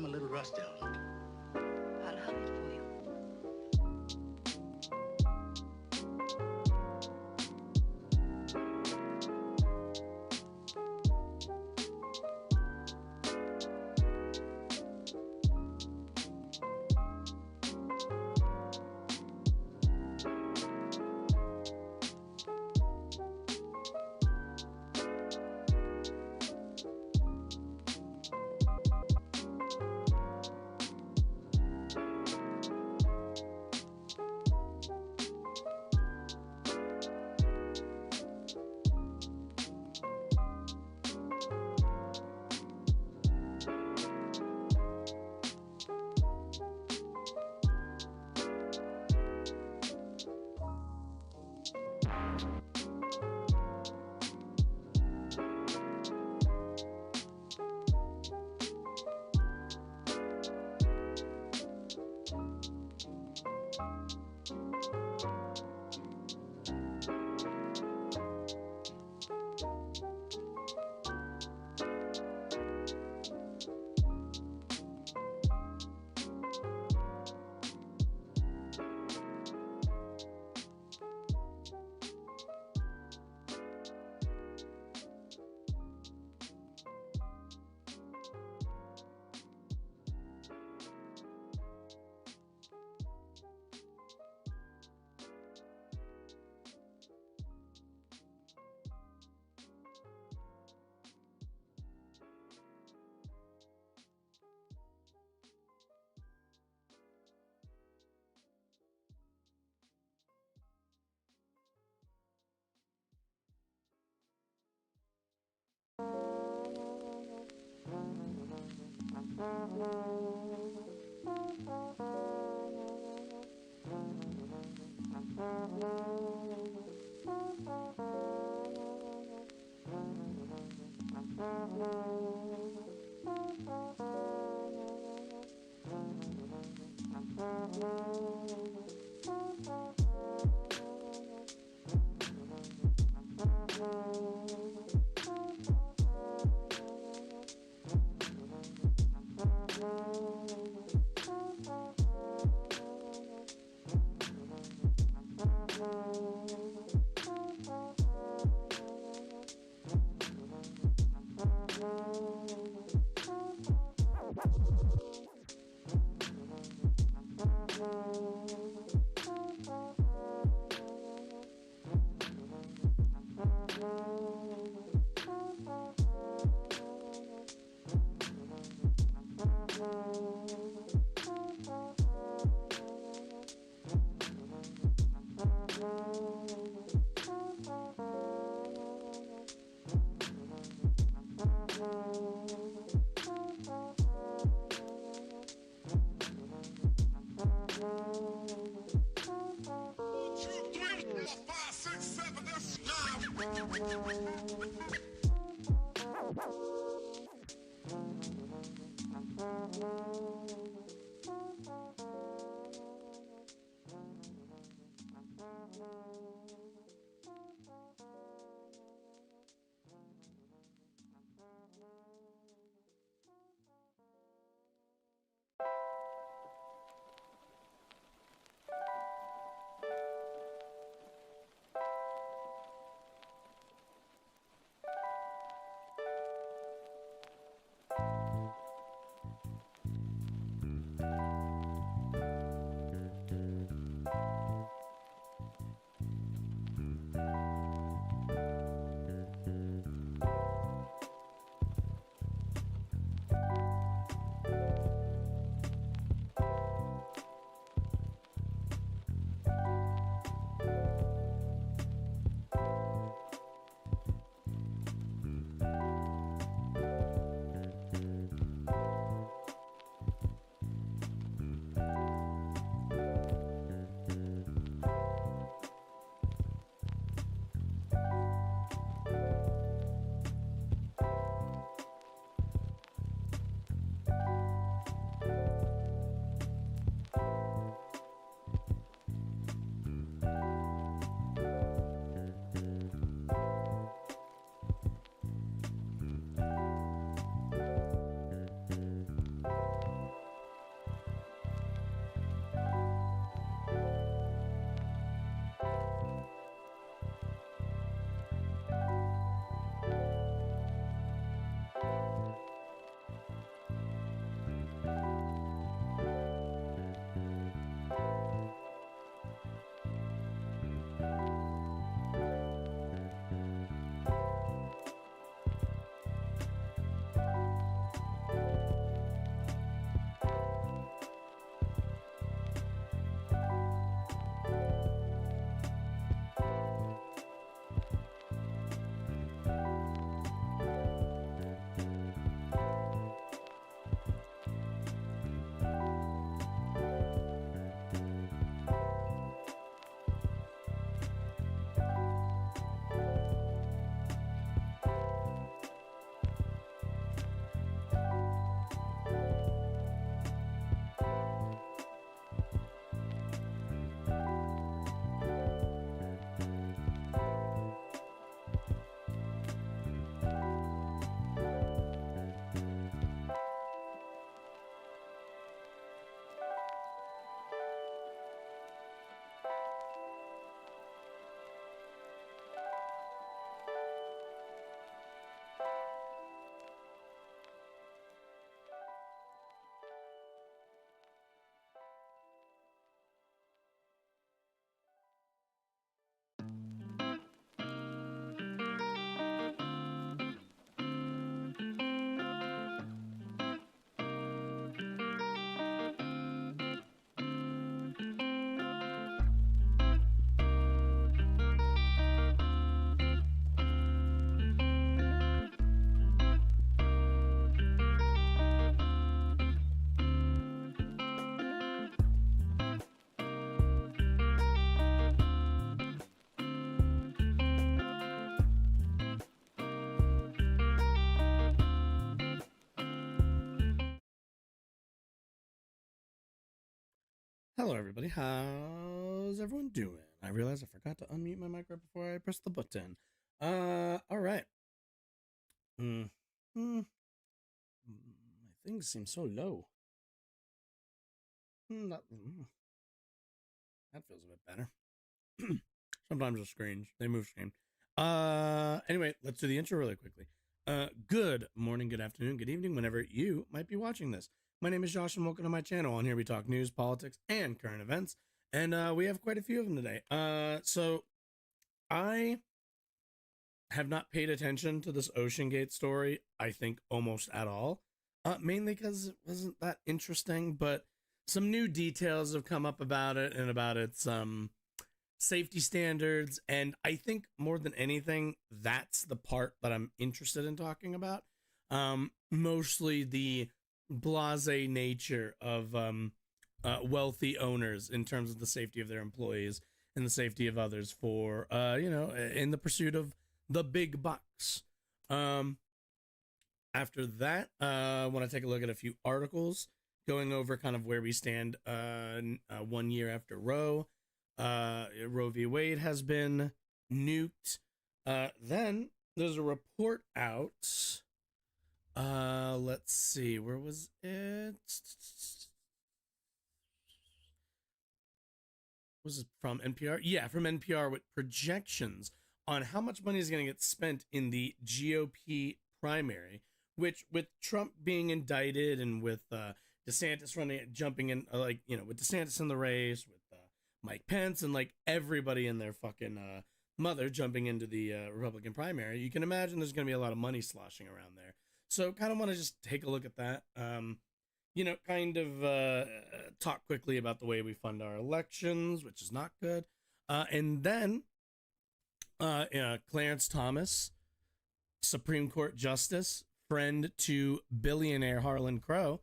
I'm a little rusty on it. I'll hum it for you. Hello, everybody. How's everyone doing? I realized I forgot to unmute my mic right before I pressed the button. All right. My things seem so low. That feels a bit better. Sometimes the screens, they move screen. Anyway, let's do the intro really quickly. Good morning, good afternoon, good evening, whenever you might be watching this. My name is Josh and welcome to my channel. On here we talk news, politics, and current events. And we have quite a few of them today. So I have not paid attention to this OceanGate story, I think, almost at all. Mainly because it wasn't that interesting, but some new details have come up about it and about its safety standards. And I think more than anything, that's the part that I'm interested in talking about. Mostly the blasé nature of wealthy owners in terms of the safety of their employees and the safety of others for, in the pursuit of the big bucks. After that, I want to take a look at a few articles going over kind of where we stand 1 year after Roe. Roe v. Wade has been nuked. Then there's a report out. Let's see, where was it? Was it from NPR? Yeah, from NPR with projections on how much money is going to get spent in the GOP primary, which with Trump being indicted and with DeSantis jumping in, with DeSantis in the race, with Mike Pence and like everybody in their fucking mother jumping into the Republican primary, you can imagine there's going to be a lot of money sloshing around there. So kind of want to just take a look at that. Talk quickly about the way we fund our elections, which is not good. And then Clarence Thomas, Supreme Court Justice, friend to billionaire Harlan Crow,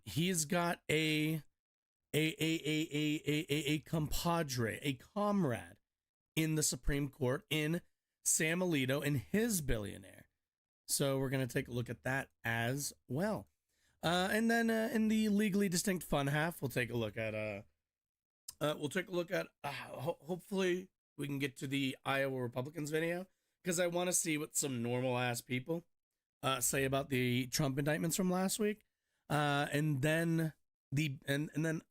he's got a compadre, a comrade in the Supreme Court in Sam Alito and his billionaire. So we're going to take a look at that as well. And then in the legally distinct fun half, we'll take a look at hopefully we can get to the Iowa Republicans video, because I want to see what some normal ass people say about the Trump indictments from last week. And then again,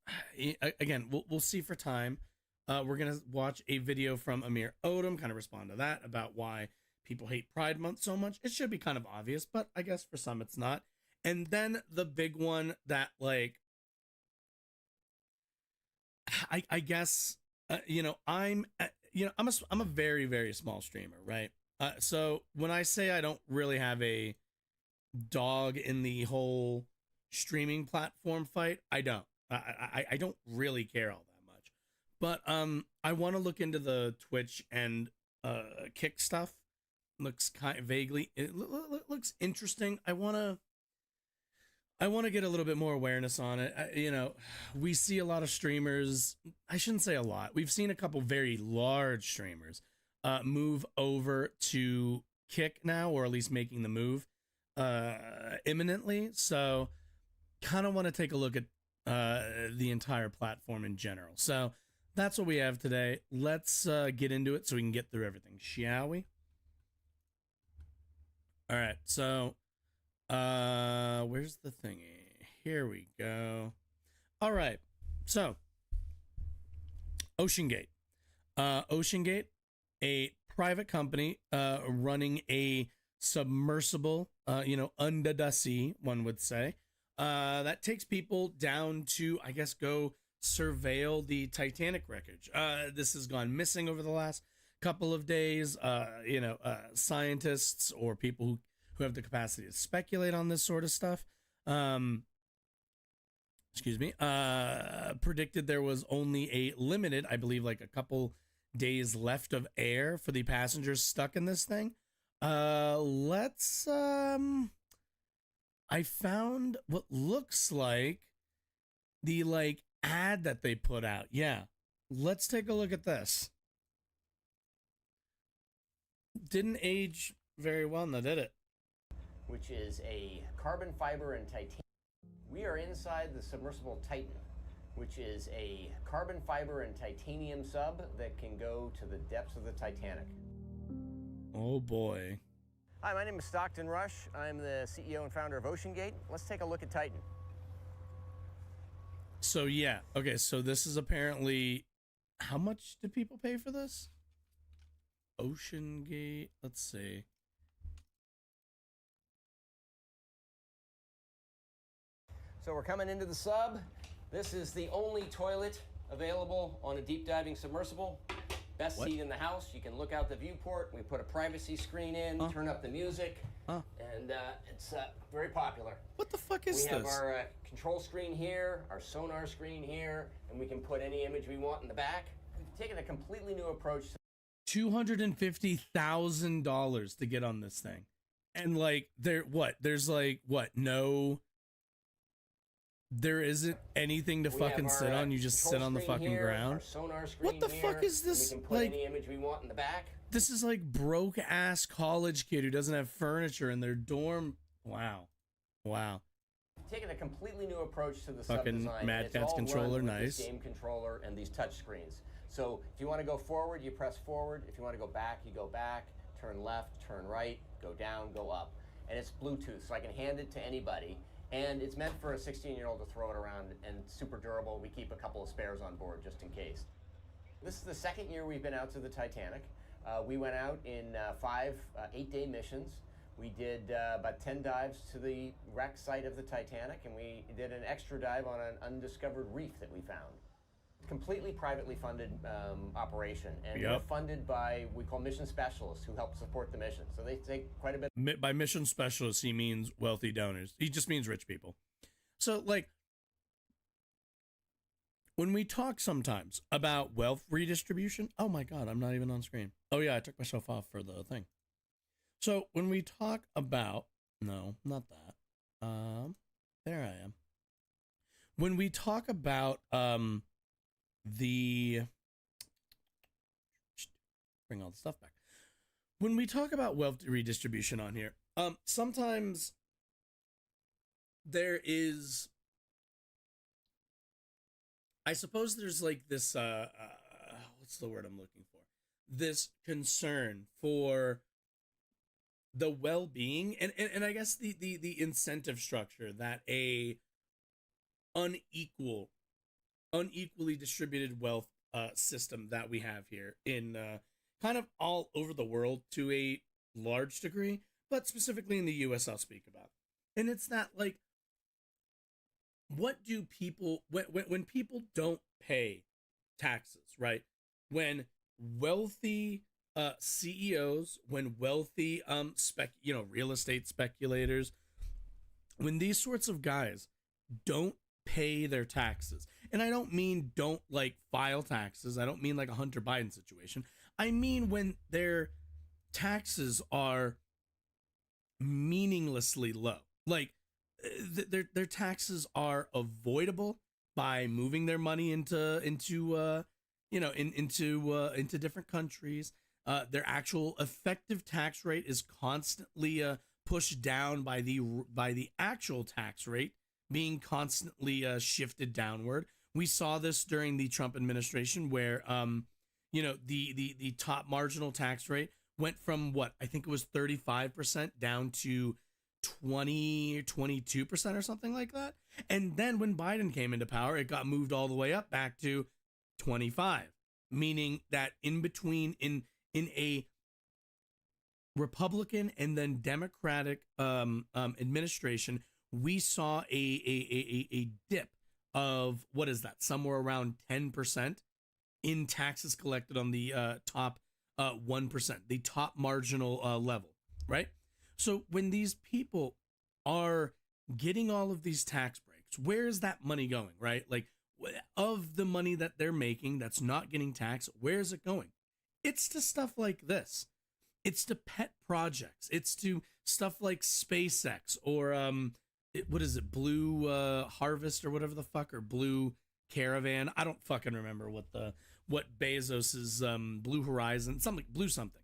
we'll see for time. We're gonna watch a video from Amir Odom, kind of respond to that about why people hate Pride Month so much. It should be kind of obvious, but I guess for some it's not. And then the big one that, like, I guess, I'm a very, very small streamer, right? So when I say I don't really have a dog in the whole streaming platform fight, I don't. I don't really care all that much. But I want to look into the Twitch and Kick stuff. Looks kind of vaguely, it looks interesting. I want to get a little bit more awareness on it. We see a lot of streamers. I shouldn't say a lot. We've seen a couple very large streamers move over to Kick now, or at least making the move imminently. So kind of want to take a look at the entire platform in general. So that's what we have today. Let's get into it so we can get through everything, shall we? All right, so where's the thingy? Here we go. All right, so OceanGate. OceanGate, a private company running a submersible, under the sea, one would say, that takes people down to, I guess, go surveil the Titanic wreckage. This has gone missing over the last couple of days. Scientists or people who have the capacity to speculate on this sort of stuff, predicted there was only a limited, I believe, like a couple days left of air for the passengers stuck in this thing. I found what looks like the ad that they put out. Yeah, let's take a look at this. Didn't age very well, now did it? Which is a carbon fiber and titanium. We are inside the submersible Titan. which is a carbon fiber and titanium sub that can go to the depths of the Titanic. Oh boy. Hi, my name is Stockton Rush. I'm the CEO and founder of OceanGate. Let's take a look at Titan. So yeah, okay, so this is apparently, how much do people pay for this? OceanGate, let's see. So we're coming into the sub. This is the only toilet available on a deep diving submersible. Best seat in the house. You can look out the viewport. We put a privacy screen in, turn up the music, and it's very popular. What the fuck is this? We have our control screen here, our sonar screen here, and we can put any image we want in the back. We've taken a completely new approach. $250,000 to get on this thing. And like, there isn't anything to fucking sit on. You just sit on the fucking ground. What the fuck is this? We can put any image we want in the back. This is like broke ass college kid who doesn't have furniture in their dorm. Wow. Taking a completely new approach to the fucking sub-design. Mad Catz controller, nice. This game controller and these touch screens. So if you want to go forward, you press forward. If you want to go back, you go back. Turn left, turn right, go down, go up. And it's Bluetooth, so I can hand it to anybody. And it's meant for a 16-year-old to throw it around, and super durable. We keep a couple of spares on board just in case. This is the second year we've been out to the Titanic. We went out in 5 8-day missions. We did about 10 dives to the wreck site of the Titanic, and we did an extra dive on an undiscovered reef that we found. Completely privately funded operation, and we're funded by, we call mission specialists who help support the mission. So they take quite a bit. By mission specialists, he means wealthy donors. He just means rich people. So like, when we talk sometimes about wealth redistribution, oh my God, I'm not even on screen. Oh yeah, I took myself off for the thing. So when we talk about, no, not that. There I am. When we talk about, bring all the stuff back. When we talk about wealth redistribution on here, sometimes there is, I suppose there's like this, what's the word I'm looking for? This concern for the well-being and I guess the incentive structure that a unequally distributed wealth system that we have here in kind of all over the world to a large degree, but specifically in the US I'll speak about. And it's that, like, what do people, when people don't pay taxes, right? When wealthy CEOs, when wealthy real estate speculators, when these sorts of guys don't pay their taxes, and I don't mean don't like file taxes, I don't mean like a Hunter Biden situation, I mean when their taxes are meaninglessly low, like their taxes are avoidable by moving their money into different countries. Their actual effective tax rate is constantly pushed down by the actual tax rate being constantly shifted downward. We saw this during the Trump administration, where the top marginal tax rate went from what I think it was 35% down to 22% or something like that. And then when Biden came into power, it got moved all the way up back to 25, meaning that in between in a Republican and then Democratic administration, we saw a dip of, what is that, somewhere around 10% in taxes collected on the top 1%, the top marginal level, right? So when these people are getting all of these tax breaks, where is that money going, right? Like, of the money that they're making that's not getting taxed, where is it going? It's to stuff like this. It's to pet projects. It's to stuff like SpaceX or what is it, Blue Harvest or whatever the fuck, or Blue Caravan. I don't fucking remember what Bezos's Blue Horizon, something, Blue something.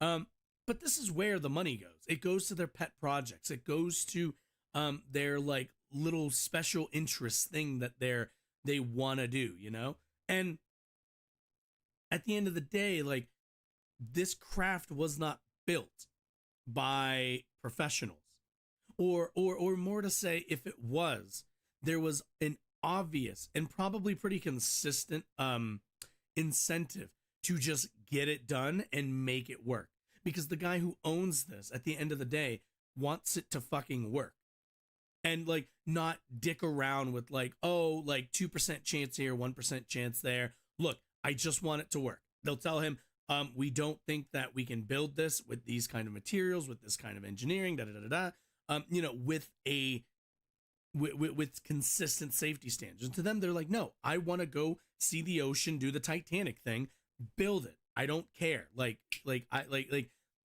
But this is where the money goes. It goes to their pet projects. It goes to their like little special interest thing that they're they want to do, you know? And at the end of the day, like, this craft was not built by professionals. Or more to say, if it was, there was an obvious and probably pretty consistent incentive to just get it done and make it work. Because the guy who owns this at the end of the day wants it to fucking work. And like not dick around with like, oh, like 2% chance here, 1% chance there. Look, I just want it to work. They'll tell him, we don't think that we can build this with these kind of materials, with this kind of engineering, you know, with consistent safety standards. And to them, they're like, no, I want to go see the ocean, do the Titanic thing, build it. I don't care. Like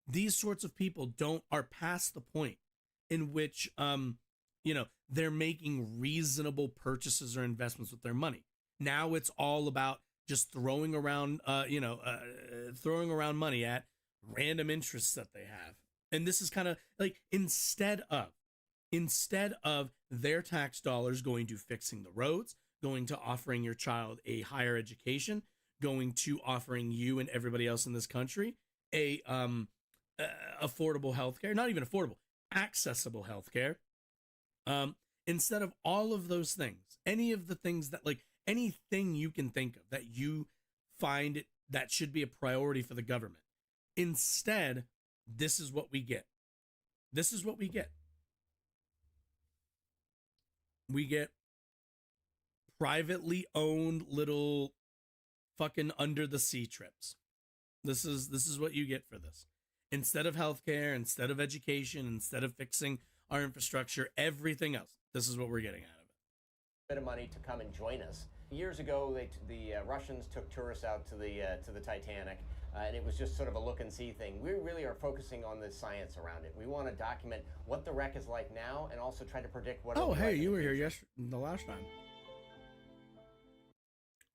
these sorts of people are past the point in which, you know, they're making reasonable purchases or investments with their money. Now it's all about just throwing around money at random interests that they have. And this is kind of like, instead of their tax dollars going to fixing the roads, going to offering your child a higher education, going to offering you and everybody else in this country a affordable healthcare, not even affordable, accessible healthcare. Instead of all of those things, any of the things that, like, anything you can think of that you find that should be a priority for the government, instead, this is what we get. This is what we get. We get privately owned little fucking under the sea trips. This is what you get for this. Instead of healthcare, instead of education, instead of fixing our infrastructure, everything else, this is what we're getting out of it. Bit of money to come and join us. Years ago, the Russians took tourists out to the Titanic, and it was just sort of a look and see thing. We really are focusing on the science around it. We want to document what the wreck is like now, and also try to predict what. Oh, hey, you were here the last time.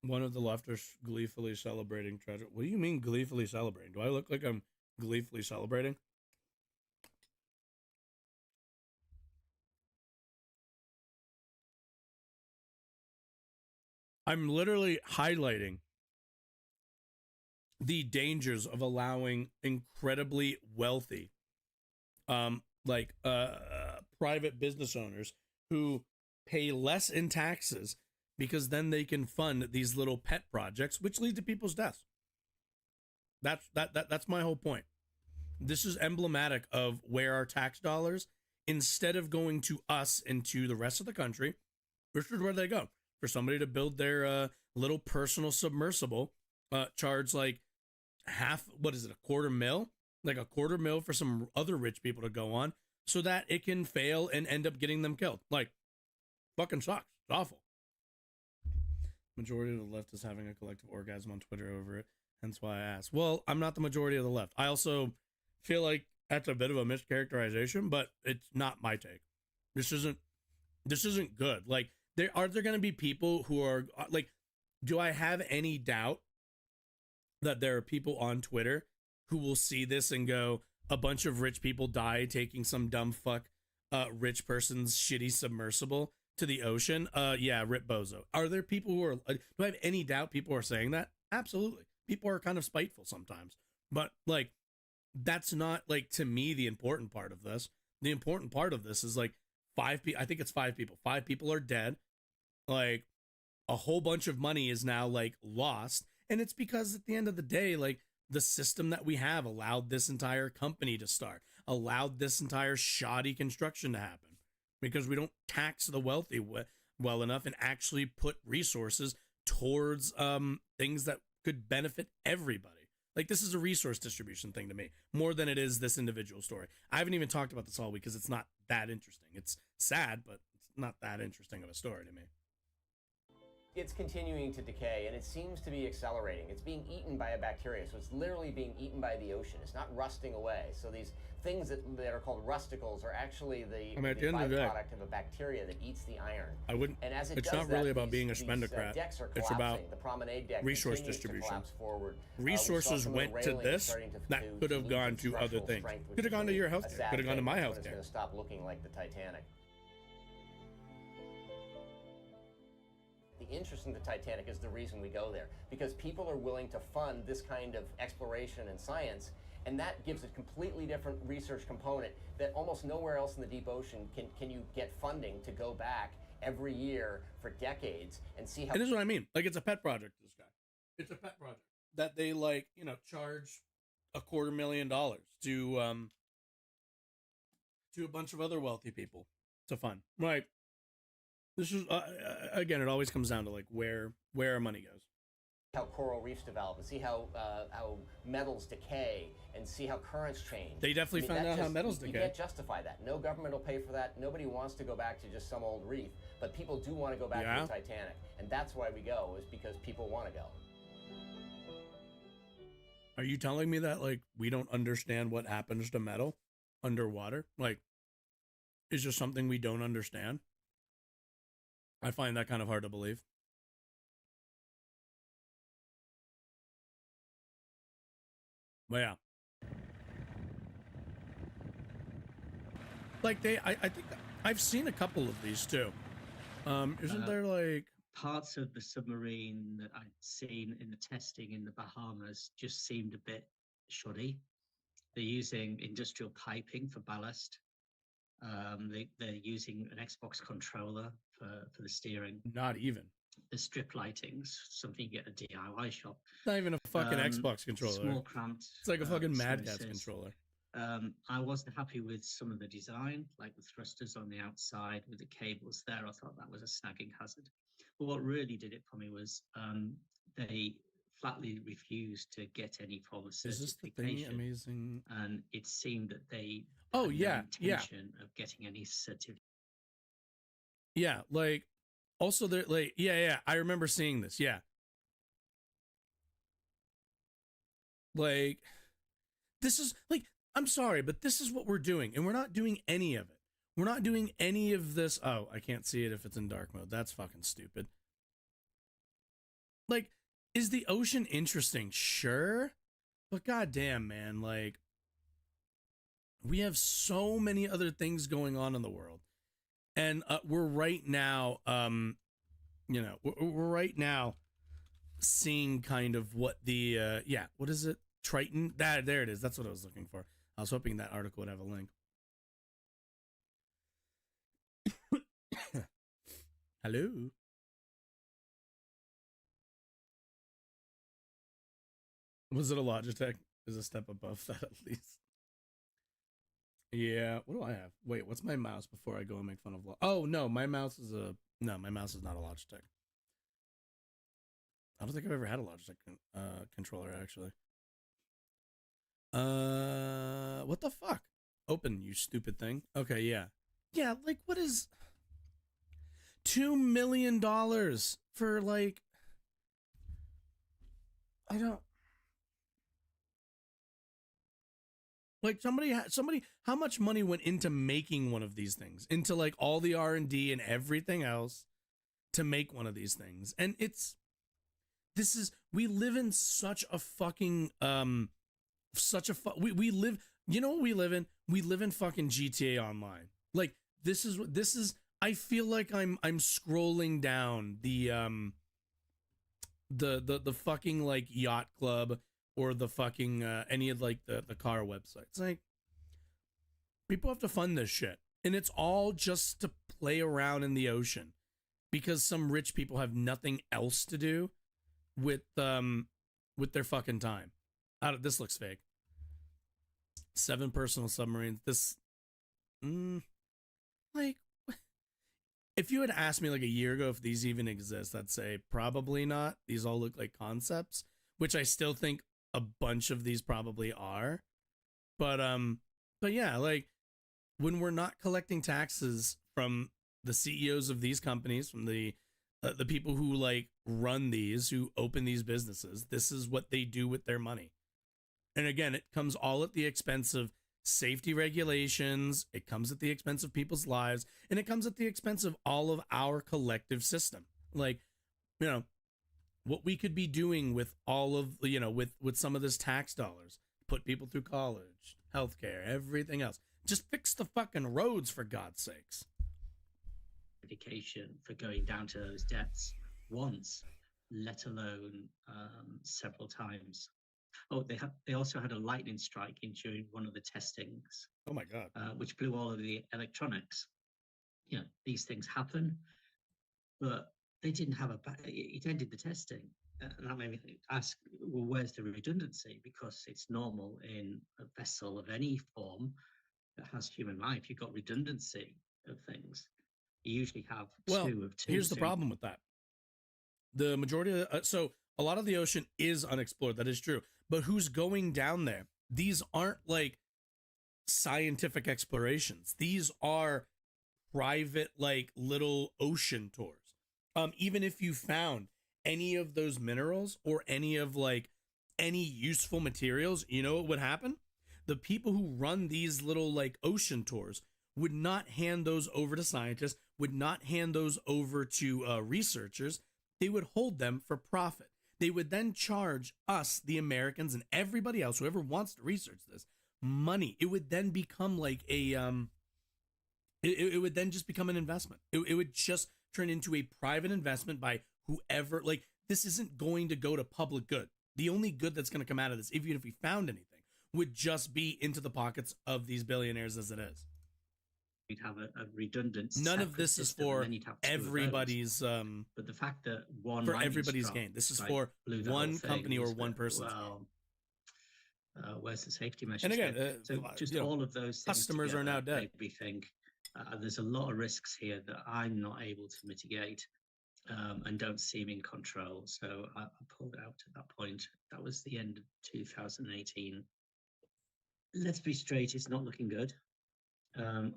One of the leftists gleefully celebrating treasure. What do you mean gleefully celebrating? Do I look like I'm gleefully celebrating? I'm literally highlighting the dangers of allowing incredibly wealthy, private business owners who pay less in taxes, because then they can fund these little pet projects, which lead to people's deaths. That's my whole point. This is emblematic of where our tax dollars, instead of going to us and to the rest of the country, this is where they go. For somebody to build their little personal submersible, charge like $250,000? Like $250,000 for some other rich people to go on, so that it can fail and end up getting them killed. Like, fucking sucks. It's awful. Majority of the left is having a collective orgasm on Twitter over it. Hence why I asked. Well, I'm not the majority of the left. I also feel like that's a bit of a mischaracterization, but it's not my take. This isn't good. Like, are there going to be people who are like, do I have any doubt that there are people on Twitter who will see this and go, a bunch of rich people die taking some dumb fuck rich person's shitty submersible to the ocean? Yeah, rip bozo. Are there people who are, do I have any doubt people are saying that? Absolutely. People are kind of spiteful sometimes, but like, that's not, like, to me, the important part of this. The important part of this is like, I think it's 5 people. 5 people are dead. Like, a whole bunch of money is now like lost. And it's because at the end of the day, like, the system that we have allowed this entire company to start, allowed this entire shoddy construction to happen, because we don't tax the wealthy well enough and actually put resources towards things that could benefit everybody. Like, this is a resource distribution thing to me, more than it is this individual story. I haven't even talked about this all week because it's not that interesting. It's sad, but it's not that interesting of a story to me. It's continuing to decay, and it seems to be accelerating. It's being eaten by a bacteria, so it's literally being eaten by the ocean. It's not rusting away. So these things that are called rusticles are actually the byproduct of a bacteria that eats the iron. I wouldn't. And as it it's does not really that, about being a these spendocrat. It's about the promenade deck resource distribution. Resources went to this that could have gone to other things. Could have gone to your healthcare. Could have gone to my healthcare. It's going to stop looking like the Titanic. The interest in the Titanic is the reason we go there, because people are willing to fund this kind of exploration and science, and that gives a completely different research component that almost nowhere else in the deep ocean can you get funding to go back every year for decades and see how. And this is what I mean. Like, it's a pet project, this guy. It's a pet project that they, like, you know, charge $250,000 to a bunch of other wealthy people to fund. Right. This is, again, it always comes down to, like, where our money goes. How coral reefs develop, and see how metals decay, and see how currents change. They definitely found out how metals decay. You can't justify that. No government will pay for that. Nobody wants to go back to just some old reef, but people do want to go back to the Titanic, and that's why we go, is because people want to go. Are you telling me that, like, we don't understand what happens to metal underwater? Like, it's just something we don't understand? I find that kind of hard to believe. But yeah. Like, I think I've seen a couple of these too. Isn't there, like, parts of the submarine that I'd seen in the testing in the Bahamas just seemed a bit shoddy. They're using industrial piping for ballast. They're using an Xbox controller for the steering. Not even. The strip lightings, something you get at a DIY shop. It's not even a fucking Xbox controller. Small cramped. It's like a fucking Mad Catz controller. I wasn't happy with some of the design, like the thrusters on the outside with the cables there. I thought that was a snagging hazard. But what really did it for me was they flatly refused to get any form of certification. Is this the thing amazing? And it seemed that they had no intention of getting any certification. Yeah, like, also they're like, yeah, I remember seeing this. Yeah. Like, this is, like, I'm sorry, but this is what we're doing, and we're not doing any of it. We're not doing any of this. Oh, I can't see it if it's in dark mode. That's fucking stupid. Like, is the ocean interesting? Sure. But goddamn, man, like, we have so many other things going on in the world. And we're right now, you know, we're right now seeing kind of what the, yeah, what is it? Triton? There it is. That's what I was looking for. I was hoping that article would have a link. Hello. Was it a Logitech? Is a step above that at least. Yeah. What do I have? Wait, what's my mouse before I go and make fun of? Oh no, my mouse is no, my mouse is not a Logitech. I don't think I've ever had a Logitech controller actually. What the fuck? Open, you stupid thing. Okay, yeah. Yeah, like, what is $2 million for, like, I don't, like, somebody, how much money went into making one of these things? Into, like, all the R&D and everything else to make one of these things. And we live in such a fucking, we live, you know what we live in? We live in fucking GTA Online. Like, this is, I feel like I'm scrolling down the fucking, like, yacht club or the fucking, any of, like, the car websites. Like, people have to fund this shit. And it's all just to play around in the ocean because some rich people have nothing else to do with their fucking time. This looks fake. 7 personal submarines. This, like, if you had asked me like a year ago if these even exist, I'd say probably not. These all look like concepts, which I still think a bunch of these probably are. But yeah, like, when we're not collecting taxes from the CEOs of these companies, from the people who, like, run these, who open these businesses, this is what they do with their money. And again, it comes all at the expense of safety regulations. It comes at the expense of people's lives, and it comes at the expense of all of our collective system. Like, you know, what we could be doing with all of, you know, with some of this tax dollars, put people through college, healthcare, everything else. Just fix the fucking roads, for God's sakes. For going down to those depths once, let alone several times. Oh, they also had a lightning strike during one of the testings, Oh my God. which blew all of the electronics. You know, these things happen, but they didn't have it ended the testing. And that made me ask, well, where's the redundancy? Because it's normal in a vessel of any form that has human life. You've got redundancy of things. You usually have Well, two of two. here's the problem with that. The majority of so a lot of the ocean is unexplored. That is true. But who's going down there? These aren't like scientific explorations. These are private, like little ocean tours. Even if you found any of those minerals or any of like any useful materials, you know what would happen? The people who run these little like ocean tours would not hand those over to scientists, would not hand those over to researchers. They would hold them for profit. They would then charge us, the Americans, and everybody else, whoever wants to research this, money. It would then become like a it would then just become an investment. It would just turn into a private investment by whoever. Like, this isn't going to go to public good. The only good that's going to come out of this, even if we found anything, would just be into the pockets of these billionaires as it is. You'd have a redundant. None of this is for everybody's. But the fact that one for everybody's gain. This is for one company or one person's gain. Where's the safety measures? And again, so just all of those things customers together, are now dead. We think there's a lot of risks here that I'm not able to mitigate and don't seem in control. So I pulled out at that point. That was the end of 2018. Let's be straight, it's not looking good.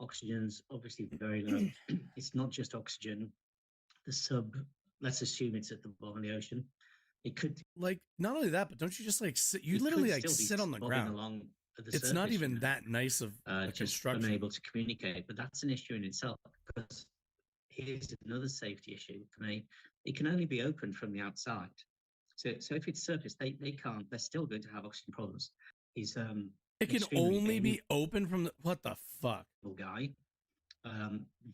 Oxygen's obviously very low. It's not just oxygen. The sub, let's assume it's at the bottom of the ocean. It could, like, not only that, but don't you just like sit? You literally like sit on the ground. Along the it's surface, not even that nice of a just construction. Unable to communicate, but that's an issue in itself. Because here's another safety issue for me: it can only be opened from the outside. So if it's surface, they can't. They're still going to have oxygen problems. He's it can only be open from the, what the fuck? Guy,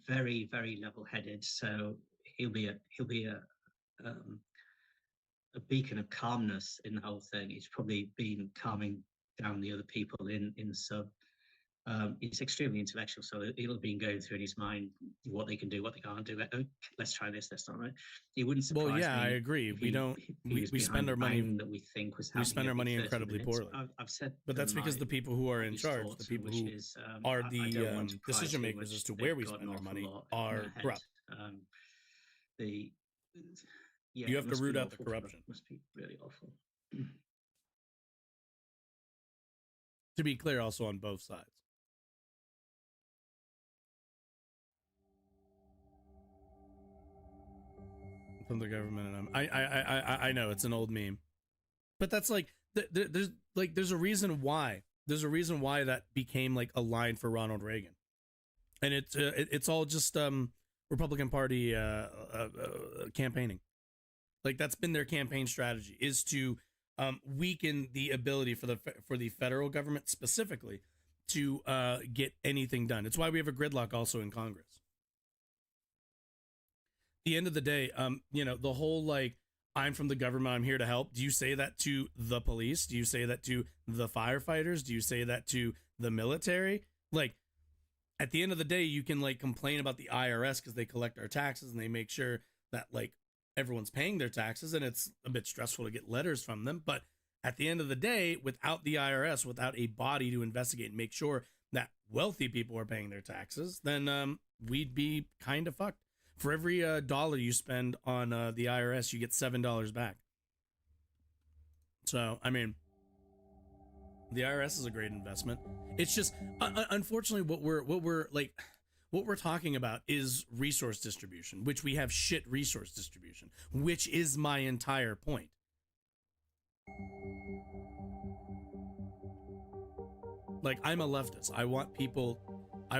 very very level-headed. So he'll be a beacon of calmness in the whole thing. He's probably been calming down the other people in the sub. He's extremely intellectual, so he'll have been going through in his mind what they can do, what they can't do. Oh, let's try this. That's not right. He wouldn't surprise me. Well, yeah, I agree. We don't. We spend our money that we think was. We spend our money incredibly poorly. I've said, but that's because the people who are in charge, the people who are the decision makers as to where we spend our money, are corrupt. You have to root out the corruption. Must be really awful. To be clear, also on both sides. From the government, and I know it's an old meme, but that's like there's a reason why that became like a line for Ronald Reagan, and it's all just Republican Party campaigning. Like, that's been their campaign strategy, is to weaken the ability for the federal government specifically to get anything done. It's why we have a gridlock also in Congress. At the end of the day, the whole like, I'm from the government, I'm here to help. Do you say that to the police? Do you say that to the firefighters? Do you say that to the military? Like, at the end of the day, you can like complain about the IRS because they collect our taxes and they make sure that like everyone's paying their taxes, and it's a bit stressful to get letters from them. But at the end of the day, without the IRS, without a body to investigate and make sure that wealthy people are paying their taxes, then we'd be kind of fucked. For every dollar you spend on the IRS, you get $7 back. So, I mean, the IRS is a great investment. It's just, unfortunately, what we're talking about is resource distribution, which we have shit resource distribution, which is my entire point. Like, I'm a leftist. I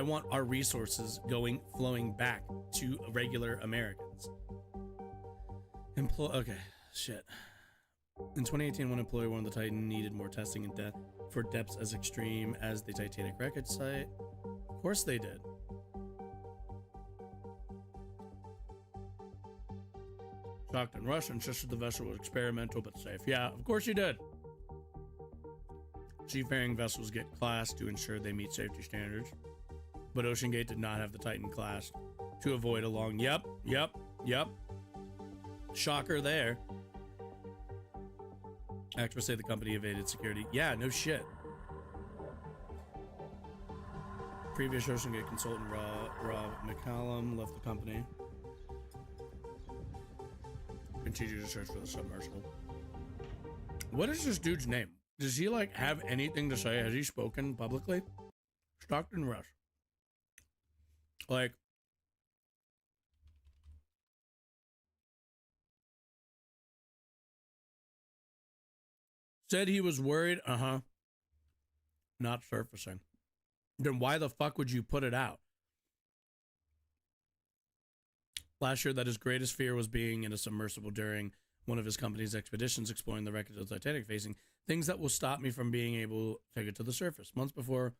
want our resources flowing back to regular Americans. Okay, shit. In 2018, one employee warned the Titan needed more testing and for depths as extreme as the Titanic wreckage site. Of course they did. Stockton Rush insisted the vessel was experimental but safe. Yeah, of course he did. Seafaring vessels get classed to ensure they meet safety standards, but OceanGate did not have the Titan class to avoid a long yep. Shocker there. Experts say the company evaded security. Yeah, no shit. Previous OceanGate consultant Rob McCallum left the company. Continue to search for the submersible. What is this dude's name? Does he like have anything to say? Has he spoken publicly? Stockton Rush. Like, said he was worried. Not surfacing. Then why the fuck would you put it out? Last year, that his greatest fear was being in a submersible during one of his company's expeditions exploring the wreckage of the Titanic, facing things that will stop me from being able to take it to the surface. Months before,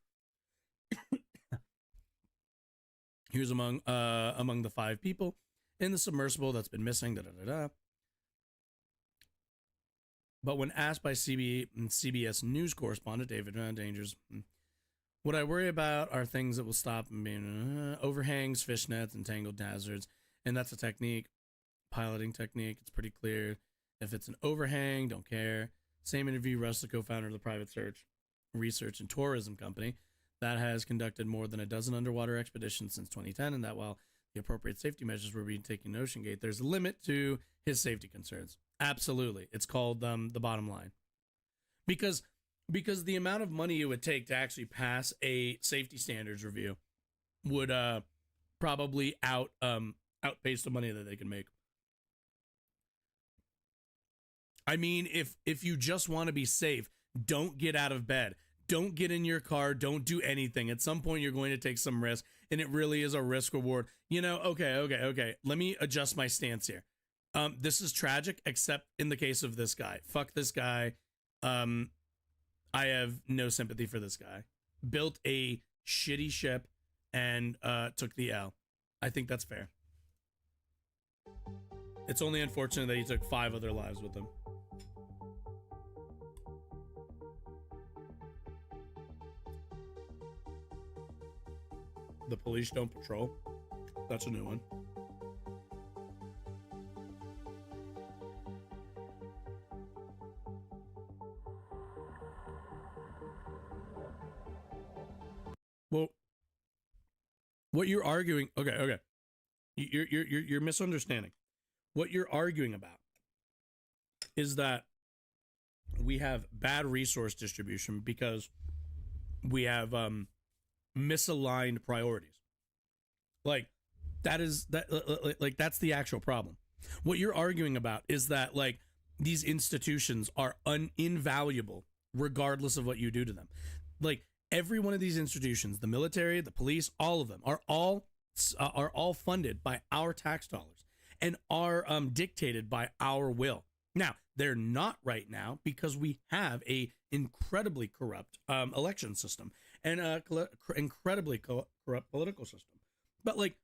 he was among the 5 people in the submersible that's been missing. But when asked by CBS News correspondent David Dangers, what I worry about are things that will stop me being overhangs, fishnets, and tangled hazards. And that's a technique, piloting technique. It's pretty clear. If it's an overhang, don't care. Same interview, Russ, the co-founder of the private research and tourism company that has conducted more than a dozen underwater expeditions since 2010, and that while the appropriate safety measures were being taken in OceanGate, there's a limit to his safety concerns. Absolutely. It's called the bottom line. Because the amount of money it would take to actually pass a safety standards review would probably outpace the money that they can make. I mean, if you just want to be safe, don't get out of bed. Don't get in your car. Don't do anything. At some point, you're going to take some risk, and it really is a risk reward. Okay. Let me adjust my stance here. This is tragic, except in the case of this guy. Fuck this guy. I have no sympathy for this guy. Built a shitty ship and took the L. I think that's fair. It's only unfortunate that he took 5 other lives with him. The police don't patrol. That's a new one. Well, what you're arguing, okay. You're misunderstanding. What you're arguing about is that we have bad resource distribution because we have misaligned priorities. Like that's the actual problem. What you're arguing about is that like these institutions are invaluable regardless of what you do to them. Like every one of these institutions, the military, the police, all of them are all funded by our tax dollars and are dictated by our will. Now, they're not right now because we have a incredibly corrupt election system and a incredibly corrupt political system. But like,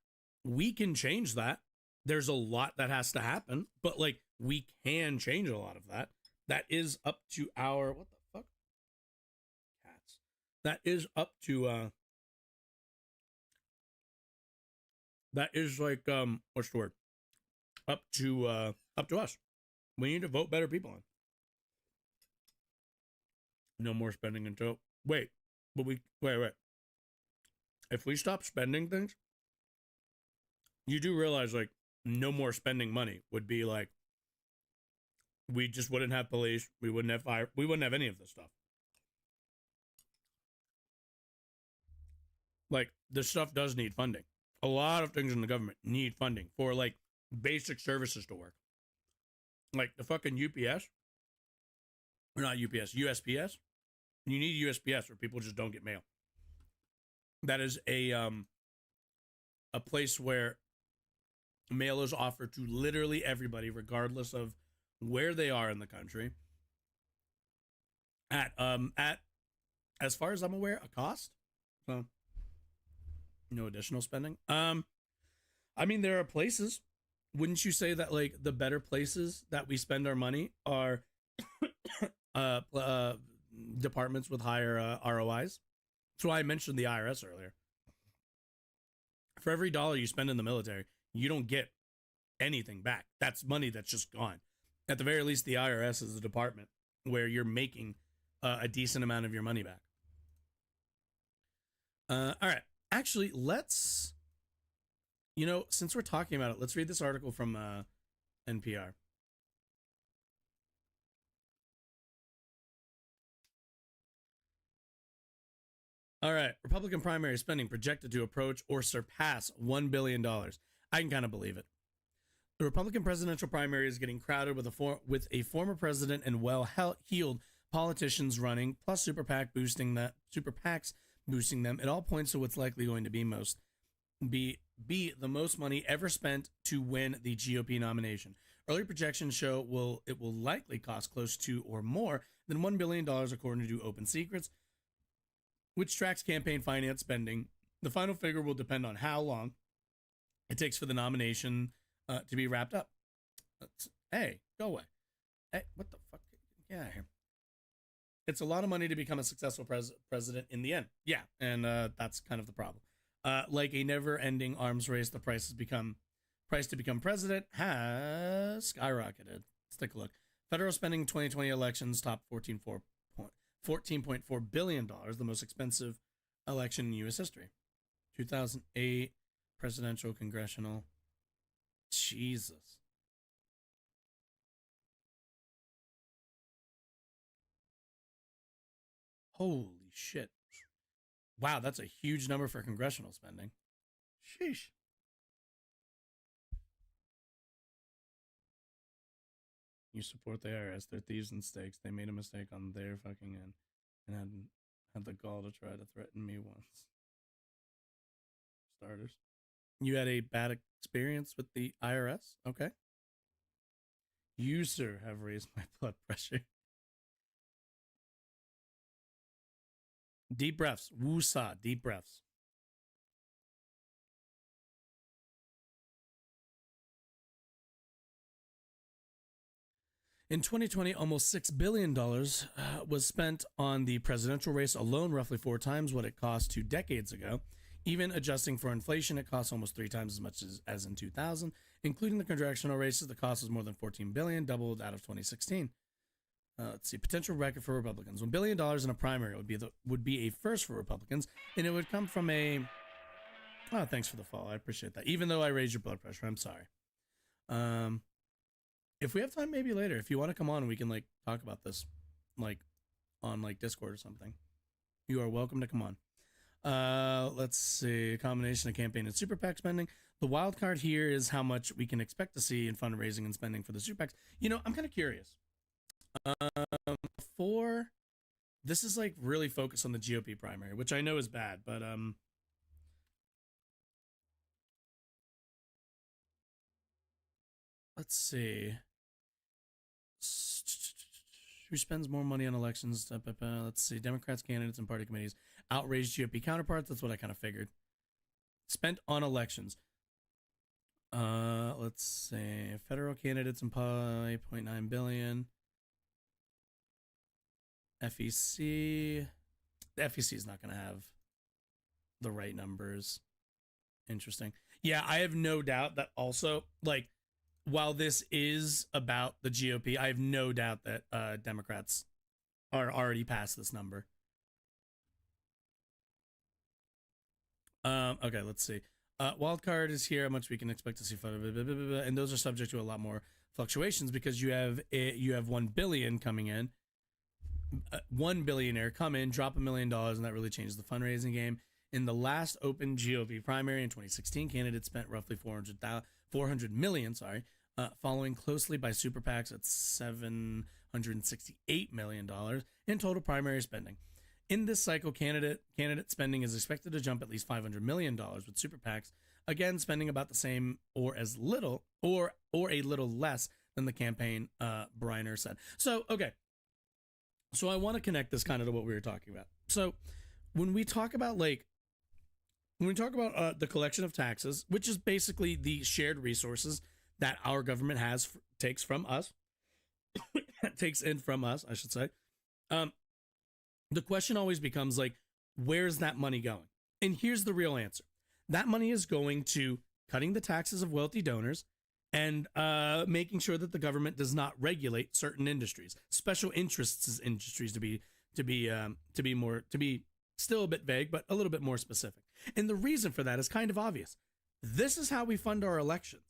we can change that. There's a lot that has to happen, but like, we can change a lot of that. That is up to our, what the fuck? Cats. That is up to, that is like, what's the word? Up to us. We need to vote better people in. No more spending until, wait. If we stop spending things, you do realize like no more spending money would be like, we just wouldn't have police. We wouldn't have fire. We wouldn't have any of this stuff. Like this stuff does need funding. A lot of things in the government need funding for like basic services to work. Like the fucking UPS, or not UPS, USPS. You need USPS or people just don't get mail. That is a place where mail is offered to literally everybody, regardless of where they are in the country. At as far as I'm aware, a cost. So no additional spending. I mean, there are places wouldn't you say that like the better places that we spend our money are departments with higher ROIs? That's why I mentioned the IRS earlier. For every dollar you spend in the military, you don't get anything back. That's money that's just gone. At the very least, the IRS is a department where you're making a decent amount of your money back. All right. Actually, let's, since we're talking about it, let's read this article from NPR. All right. Republican primary spending projected to approach or surpass $1 billion. I can kind of believe it. The Republican presidential primary is getting crowded with a former president and well-heeled politicians running, plus super PACs boosting them. It all points to what's likely going to be the most money ever spent to win the GOP nomination. Early projections show it will likely cost close to or more than $1 billion, according to Open Secrets, which tracks campaign finance spending. The final figure will depend on how long it takes for the nomination to be wrapped up. Hey, go away. Hey, what the fuck? Get out of here. It's a lot of money to become a successful president in the end. Yeah, and that's kind of the problem. Like a never-ending arms race, the price to become president has skyrocketed. Let's take a look. Federal spending 2020 elections topped $14.4 billion, the most expensive election in U.S. history. 2008 presidential, congressional. Jesus. Holy shit. Wow, that's a huge number for congressional spending. Sheesh. You support the IRS. They're thieves and stakes. They made a mistake on their fucking end and had the gall to try to threaten me once. Starters. You had a bad experience with the IRS? Okay. You, sir, have raised my blood pressure. Deep breaths. Woo-sa. Deep breaths. In 2020, almost $6 billion was spent on the presidential race alone, roughly 4 times what it cost 2 decades ago. Even adjusting for inflation, it costs almost 3 times as much as in 2000. Including the congressional races, the cost is more than $14 billion, doubled out of 2016. Let's see, potential record for Republicans. $1 billion in a primary would be a first for Republicans, and it would come from a... Oh, thanks for the follow. I appreciate that. Even though I raised your blood pressure, I'm sorry. If we have time, maybe later. If you want to come on, we can talk about this, on Discord or something. You are welcome to come on. Let's see, a combination of campaign and super PAC spending. The wild card here is how much we can expect to see in fundraising and spending for the super PACs. I'm kind of curious. This is really focused on the GOP primary, which I know is bad, but let's see. Who spends more money on elections? Let's see. Democrats, candidates, and party committees outraged GOP counterparts. That's what I kind of figured. Spent on elections. Let's see. Federal candidates and $8.9 billion. FEC. The FEC is not going to have the right numbers. Interesting. Yeah, I have no doubt that also, while this is about the GOP, I have no doubt that Democrats are already past this number. Okay, let's see. Wild card is here. How much we can expect to see, and those are subject to a lot more fluctuations because you have $1 billion coming in, one billionaire come in, drop $1 million, and that really changes the fundraising game. In the last open GOP primary in 2016, candidates spent roughly $400 million. Following closely by super PACs at $768 million in total primary spending. In this cycle, candidate spending is expected to jump at least $500 million, with super PACs again spending about the same or as little or a little less than the campaign, Briner said. So, okay. So I want to connect this kind of to what we were talking about. So when we talk about the collection of taxes, which is basically the shared resources that our government takes from us, takes in from us, I should say. The question always becomes like, where's that money going? And here's the real answer. That money is going to cutting the taxes of wealthy donors and making sure that the government does not regulate certain industries, special interests industries, to be still a bit vague, but a little bit more specific. And the reason for that is kind of obvious. This is how we fund our elections.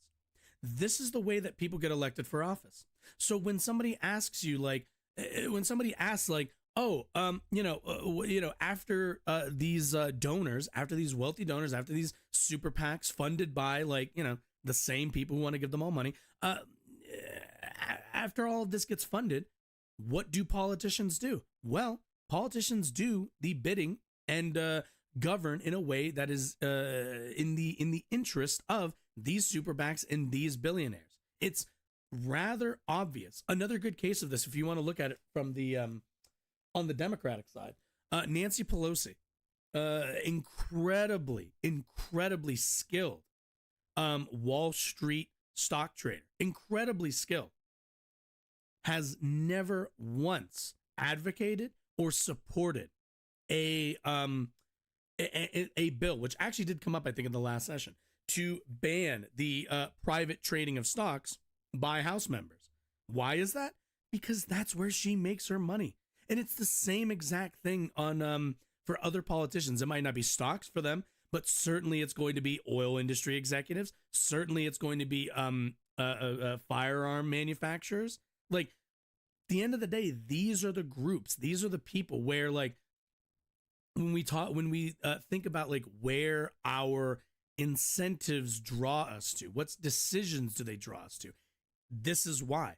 This is the way that people get elected for office. So when somebody asks you, like, oh, after these donors, after these wealthy donors, after these super PACs funded by, like, the same people who want to give them all money, after all of this gets funded, what do politicians do? Well, politicians do the bidding and govern in a way that is in the interest of these super PACs and these billionaires. It's rather obvious. Another good case of this, if you want to look at it from the on the Democratic side, Nancy Pelosi, incredibly skilled Wall Street stock trader, incredibly skilled, has never once advocated or supported a bill, which actually did come up, I think, in the last session, to ban the private trading of stocks by House members. Why is that? Because that's where she makes her money. And it's the same exact thing on for other politicians. It might not be stocks for them, but certainly it's going to be oil industry executives. Certainly it's going to be firearm manufacturers. Like, at the end of the day, these are the groups. These are the people where, like, when we think about, like, where our incentives draw us to, what decisions do they draw us to? This is why.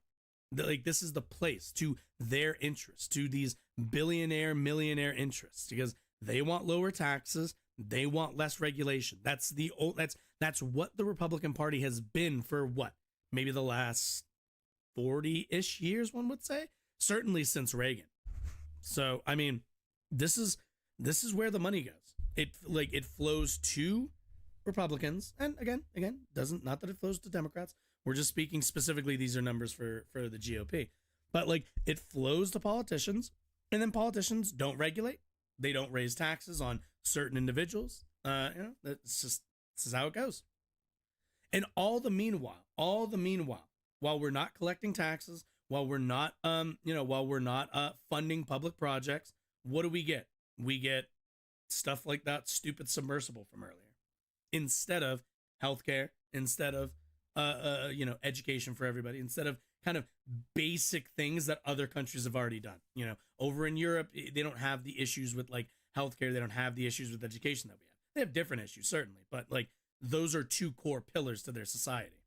Like, this is the place, to their interests, to these billionaire, millionaire interests, because they want lower taxes, they want less regulation. That's what the Republican Party has been for what? Maybe the last 40-ish years, one would say. Certainly since Reagan. So, I mean, this is where the money goes. It flows to Republicans, and again, not that it flows to Democrats. We're just speaking specifically, these are numbers for the GOP. But, like, it flows to politicians, and then politicians don't regulate. They don't raise taxes on certain individuals. This is how it goes. And all the meanwhile, while we're not collecting taxes, while we're not funding public projects, what do we get? We get stuff like that stupid submersible from earlier, instead of healthcare, instead of education for everybody, instead of kind of basic things that other countries have already done. Over in Europe, they don't have the issues with, like, healthcare. They don't have the issues with education that we have. They have different issues, certainly, but, like, those are two core pillars to their society.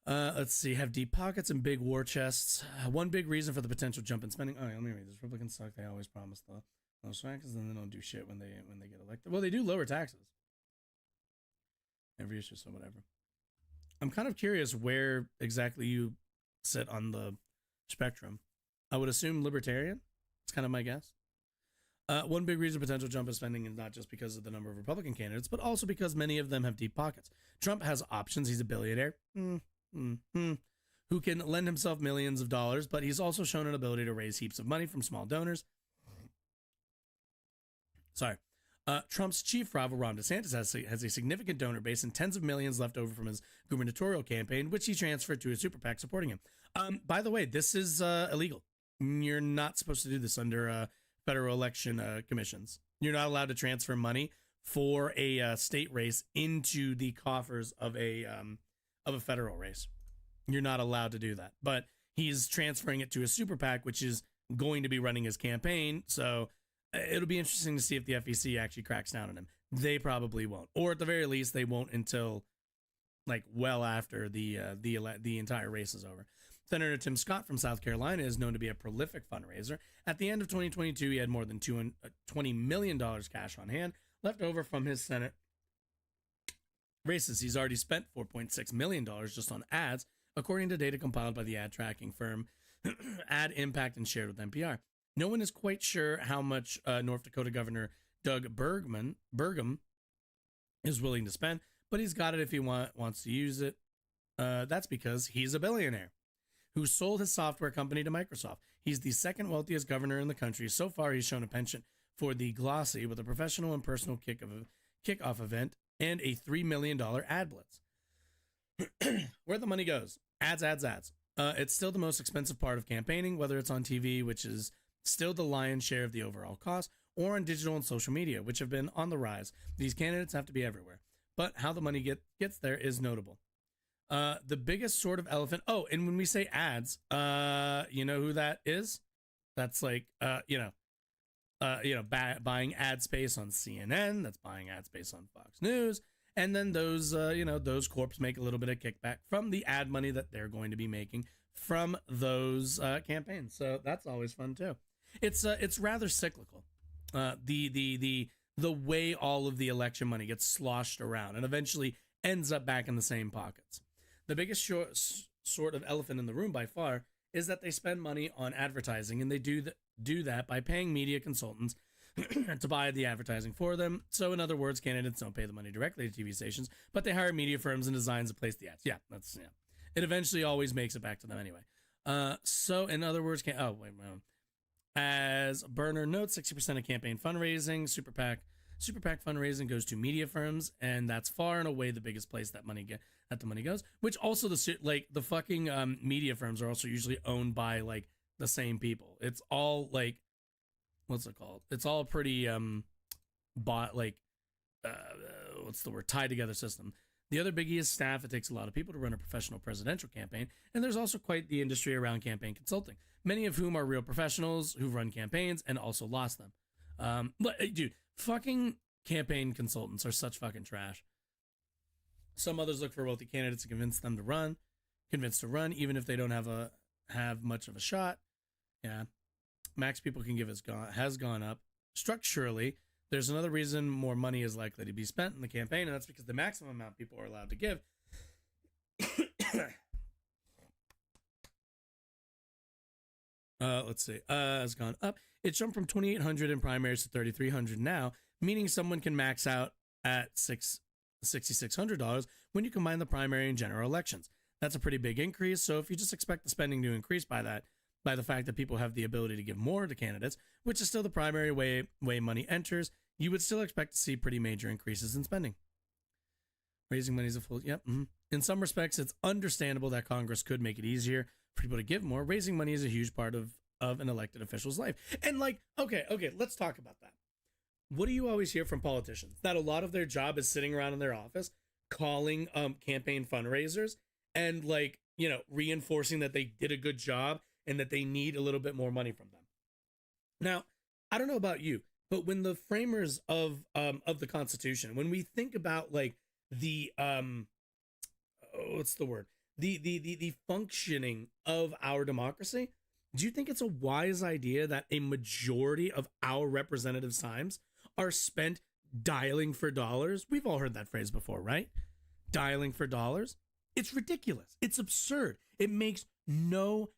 Let's see. Have deep pockets and big war chests. One big reason for the potential jump in spending. Oh, let me read this. Republicans suck. They always promise the most taxes, and then they don't do shit when they get elected. Well, they do lower taxes every issue, so whatever. I'm kind of curious where exactly you sit on the spectrum. I would assume libertarian. It's kind of my guess. One big reason potential jump in spending is not just because of the number of Republican candidates, but also because many of them have deep pockets. Trump has options. He's a billionaire who can lend himself millions of dollars, but he's also shown an ability to raise heaps of money from small donors. Trump's chief rival, Ron DeSantis, has a significant donor base and tens of millions left over from his gubernatorial campaign, which he transferred to a super PAC supporting him. By the way, this is illegal. You're not supposed to do this under federal election commissions. You're not allowed to transfer money for a state race into the coffers of a federal race. You're not allowed to do that. But he's transferring it to a super PAC, which is going to be running his campaign. So it'll be interesting to see if the FEC actually cracks down on him. They probably won't, or at the very least, they won't until, like, well after the entire race is over. Senator Tim Scott from South Carolina is known to be a prolific fundraiser. At the end of 2022, he had more than $20 million cash on hand left over from his Senate races. He's already spent $4.6 million just on ads, according to data compiled by the ad tracking firm Ad Impact and shared with NPR. No one is quite sure how much North Dakota Governor Doug Burgum is willing to spend, but he's got it if he wants to use it. That's because he's a billionaire who sold his software company to Microsoft. He's the second wealthiest governor in the country. So far, he's shown a penchant for the glossy with a professional and personal kickoff event and a $3 million ad blitz. Where the money goes, ads. It's still the most expensive part of campaigning, whether it's on TV, which is still the lion's share of the overall cost, or on digital and social media, which have been on the rise. These candidates have to be everywhere. But how the money gets there is notable. The biggest sort of elephant. Oh, and when we say ads, you know who that is? That's like, buying ad space on CNN. That's buying ad space on Fox News. And then those, those corps make a little bit of kickback from the ad money that they're going to be making from those campaigns. So that's always fun too. It's rather cyclical. The way all of the election money gets sloshed around and eventually ends up back in the same pockets. The biggest sort of elephant in the room by far is that they spend money on advertising, and they do that by paying media consultants to buy the advertising for them. So in other words, candidates don't pay the money directly to TV stations, but they hire media firms and designs to place the ads. Yeah. It eventually always makes it back to them anyway. So in other words, as Berner notes, 60% of campaign fundraising, Super PAC fundraising goes to media firms, and that's far and away the biggest place that the money goes. Which also the fucking media firms are also usually owned by like the same people. It's all like, what's it called? It's all pretty tied together system. The other biggie is staff. It takes a lot of people to run a professional presidential campaign, and there's also quite the industry around campaign consulting, many of whom are real professionals who run campaigns and also lost them. But dude, fucking campaign consultants are such fucking trash. Some others look for wealthy candidates to convince to run, even if they don't have much of a shot. Yeah, max people can give has gone up structurally. There's another reason more money is likely to be spent in the campaign, and that's because the maximum amount people are allowed to give has gone up. It jumped from 2,800 in primaries to 3,300 now, meaning someone can max out at $6,600 when you combine the primary and general elections. That's a pretty big increase. So if you just expect the spending to increase by the fact that people have the ability to give more to candidates, which is still the primary way money enters, you would still expect to see pretty major increases in spending. Raising money is a full, yep. Mm-hmm. In some respects, it's understandable that Congress could make it easier for people to give more. Raising money is a huge part of an elected official's life. And like, okay, let's talk about that. What do you always hear from politicians? That a lot of their job is sitting around in their office calling campaign fundraisers and like, reinforcing that they did a good job and that they need a little bit more money from them. Now, I don't know about you, but when the framers of the Constitution, when we think about like the the functioning of our democracy, do you think it's a wise idea that a majority of our representatives' times are spent dialing for dollars? We've all heard that phrase before, right? Dialing for dollars. It's ridiculous. It's absurd. It makes no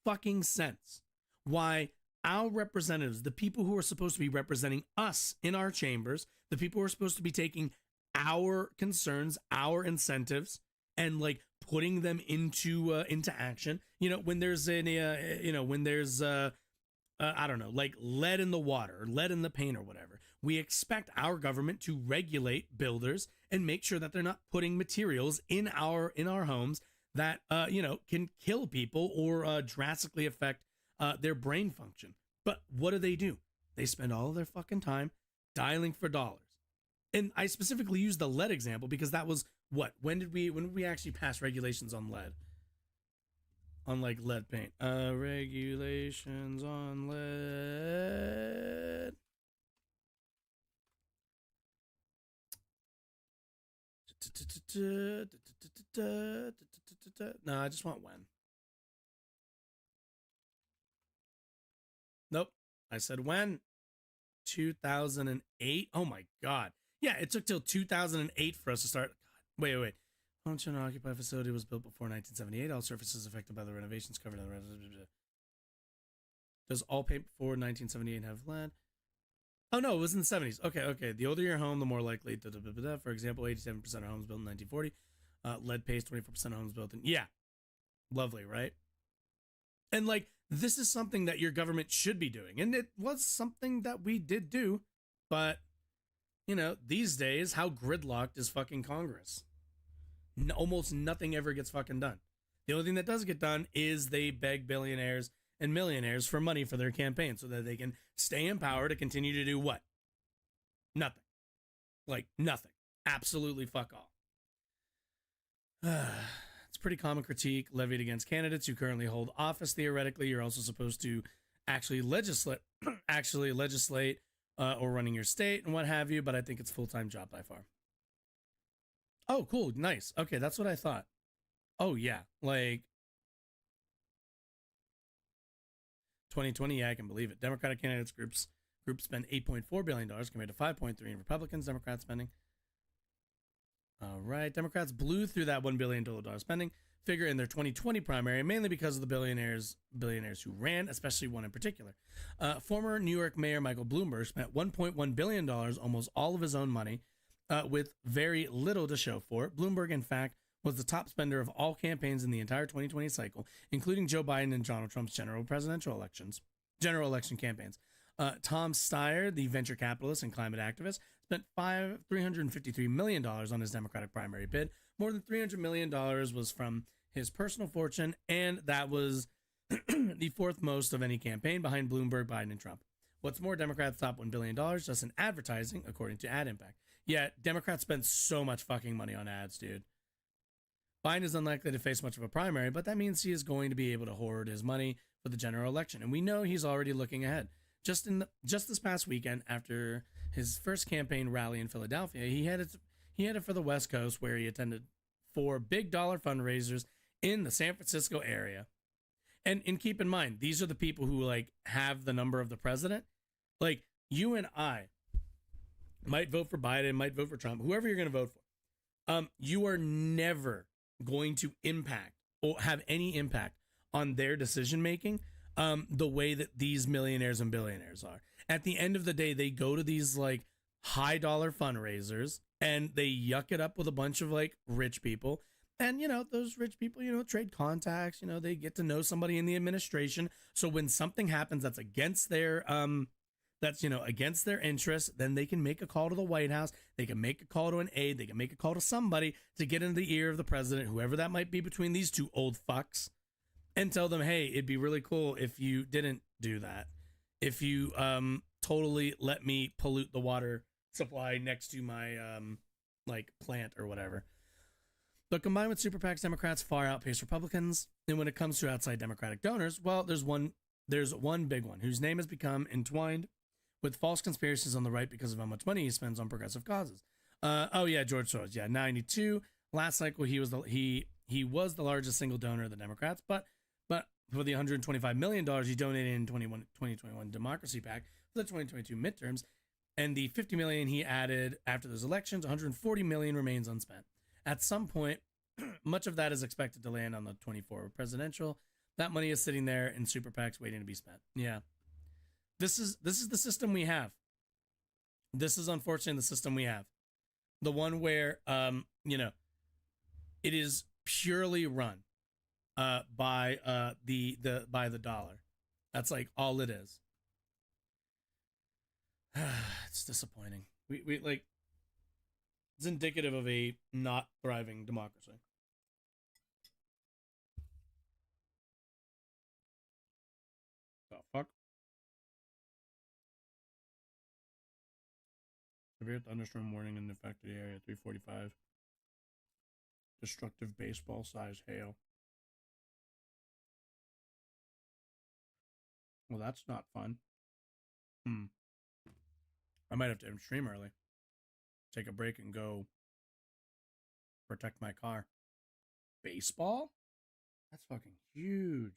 fucking sense why our representatives, the people who are supposed to be representing us in our chambers, the people who are supposed to be taking our concerns, our incentives, and like putting them into action. When there's I don't know, like lead in the water or lead in the paint or whatever, we expect our government to regulate builders and make sure that they're not putting materials in our homes that can kill people or drastically affect their brain function. But what do? They spend all of their fucking time dialing for dollars. And I specifically used the lead example because that was what? When did we actually pass regulations on lead? On like lead paint. Regulations on lead. No, I just want when. Nope. I said when. 2008. Oh my God. Yeah, it took till 2008 for us to start. God, wait. Function occupied facility was built before 1978. All surfaces affected by the renovations covered in the Does all paint before 1978 have lead? Oh no, it was in the 70s. Okay. The older your home, the more likely. For example, 87% of homes built in 1940 Lead paste, 24% homes built in. Yeah, lovely, right? And like, this is something that your government should be doing. And it was something that we did do. But, you know, these days, how gridlocked is fucking Congress? Almost nothing ever gets fucking done. The only thing that does get done is they beg billionaires and millionaires for money for their campaign so that they can stay in power to continue to do what? Nothing. Like, nothing. Absolutely fuck all. It's pretty common critique levied against candidates who currently hold office. Theoretically, you're also supposed to actually legislate, or running your state and what have you. But I think it's a full-time job by far. Oh, cool, nice. Okay, that's what I thought. Oh yeah, like 2020. Yeah, I can believe it. Democratic candidates groups spend $8.4 billion compared to 5.3 in Republicans. Democrats spending. All right, Democrats blew through that $1 billion spending figure in their 2020 primary, mainly because of the billionaires who ran, especially one in particular. Former New York Mayor Michael Bloomberg spent $1.1 billion, almost all of his own money, with very little to show for it. Bloomberg, in fact, was the top spender of all campaigns in the entire 2020 cycle, including Joe Biden and Donald Trump's general election campaigns. Tom Steyer, the venture capitalist and climate activist, spent $353 million on his Democratic primary bid. More than $300 million was from his personal fortune, and that was the fourth most of any campaign behind Bloomberg, Biden, and Trump. What's more, Democrats top $1 billion just in advertising, according to Ad Impact. Yet, Democrats spend so much fucking money on ads, dude. Biden is unlikely to face much of a primary, but that means he is going to be able to hoard his money for the general election. And we know he's already looking ahead. Just this past weekend, after his first campaign rally in Philadelphia, he headed for the West Coast, where he attended 4 big dollar fundraisers in the San Francisco area. And keep in mind, these are the people who like have the number of the president. Like, you and I might vote for Biden, might vote for Trump, whoever you're going to vote for. You are never going to impact or have any impact on their decision making the way that these millionaires and billionaires are. At the end of the day, they go to these like high dollar fundraisers and they yuck it up with a bunch of like rich people. And, you know, those rich people, you know, trade contacts, you know, they get to know somebody in the administration. So when something happens that's against their against their interests, then they can make a call to the White House. They can make a call to an aide. They can make a call to somebody to get into the ear of the president, whoever that might be between these two old fucks, and tell them, hey, it'd be really cool if you didn't do that. If you totally let me pollute the water supply next to my plant or whatever. But combined with super PACs, Democrats far outpace Republicans. And when it comes to outside Democratic donors, well, there's one big one whose name has become entwined with false conspiracies on the right because of how much money he spends on progressive causes. George Soros. Yeah, 92. Last cycle, he was the largest single donor of the Democrats, but for the $125 million he donated in 2021 Democracy PAC for the 2022 midterms, and the $50 million he added after those elections, $140 million remains unspent. At some point, much of that is expected to land on the 24 presidential. That money is sitting there in super PACs waiting to be spent. Yeah. This is the system we have. This is unfortunately the system we have. The one where it is purely run by the dollar. That's like all it is. It's disappointing. We like, it's indicative of a not thriving democracy. The fuck? Severe thunderstorm warning in the affected area, 3:45. Destructive baseball-sized hail. Well, that's not fun. I might have to end stream early. Take a break and go protect my car. Baseball? That's fucking huge.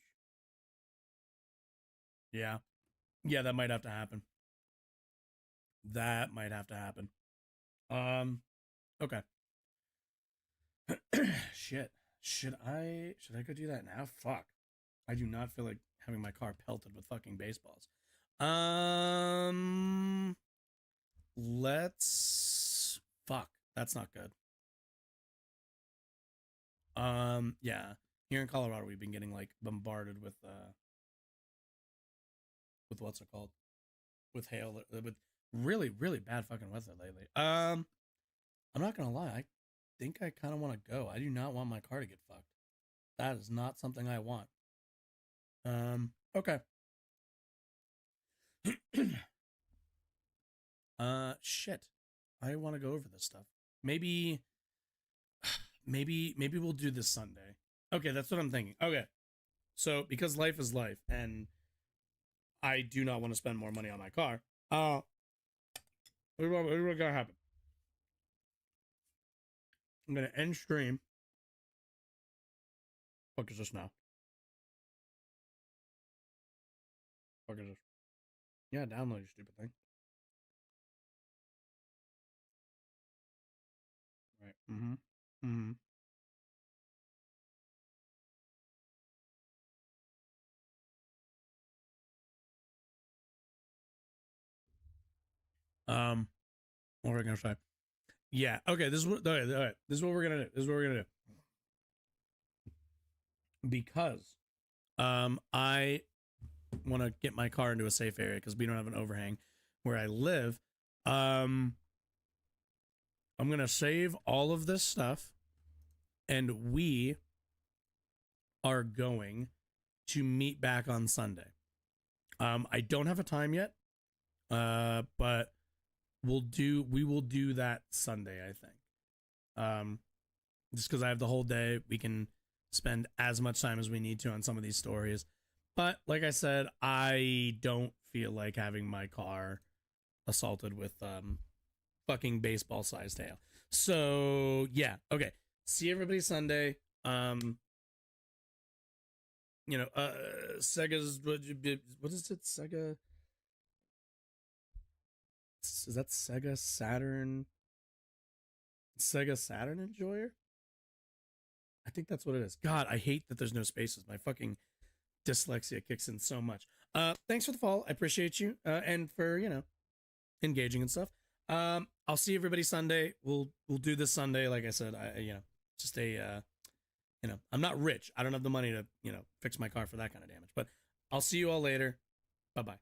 Yeah. Yeah, that might have to happen. Okay. Shit. Should I go do that now? Fuck. I do not feel like having my car pelted with fucking baseballs. Fuck. That's not good. Yeah. Here in Colorado, we've been getting like bombarded with what's it called? With hail, with really, really bad fucking weather lately. I'm not gonna lie, I think I kind of want to go. I do not want my car to get fucked. That is not something I want. Okay. Shit. I want to go over this stuff. Maybe we'll do this Sunday. Okay, that's what I'm thinking. Okay. So, because life is life and I do not want to spend more money on my car, here's what's gonna happen. I'm gonna end stream. Fuck is this now? Fuck is this? Yeah, download you stupid thing. Right. Mm-hmm. Mm-hmm. What were we gonna say? Yeah. Okay. This is what. Okay. All right. This is what we're gonna do. This is what we're gonna do. Because, I want to get my car into a safe area because we don't have an overhang where I live. I'm gonna save all of this stuff, and we are going to meet back on Sunday. I don't have a time yet, but we will do that Sunday, I think. Just because I have the whole day, we can spend as much time as we need to on some of these stories. But like I said, I don't feel like having my car assaulted with fucking baseball sized hail. So yeah, okay. See everybody Sunday. Sega's what is it? Sega, is that Sega Saturn? Sega Saturn Enjoyer? I think that's what it is. God, I hate that there's no spaces. My fucking dyslexia kicks in so much. Thanks for the follow. I appreciate you. And for, engaging and stuff. I'll see everybody Sunday. We'll do this Sunday. Like I said, just I'm not rich. I don't have the money to, fix my car for that kind of damage, but I'll see you all later. Bye-bye.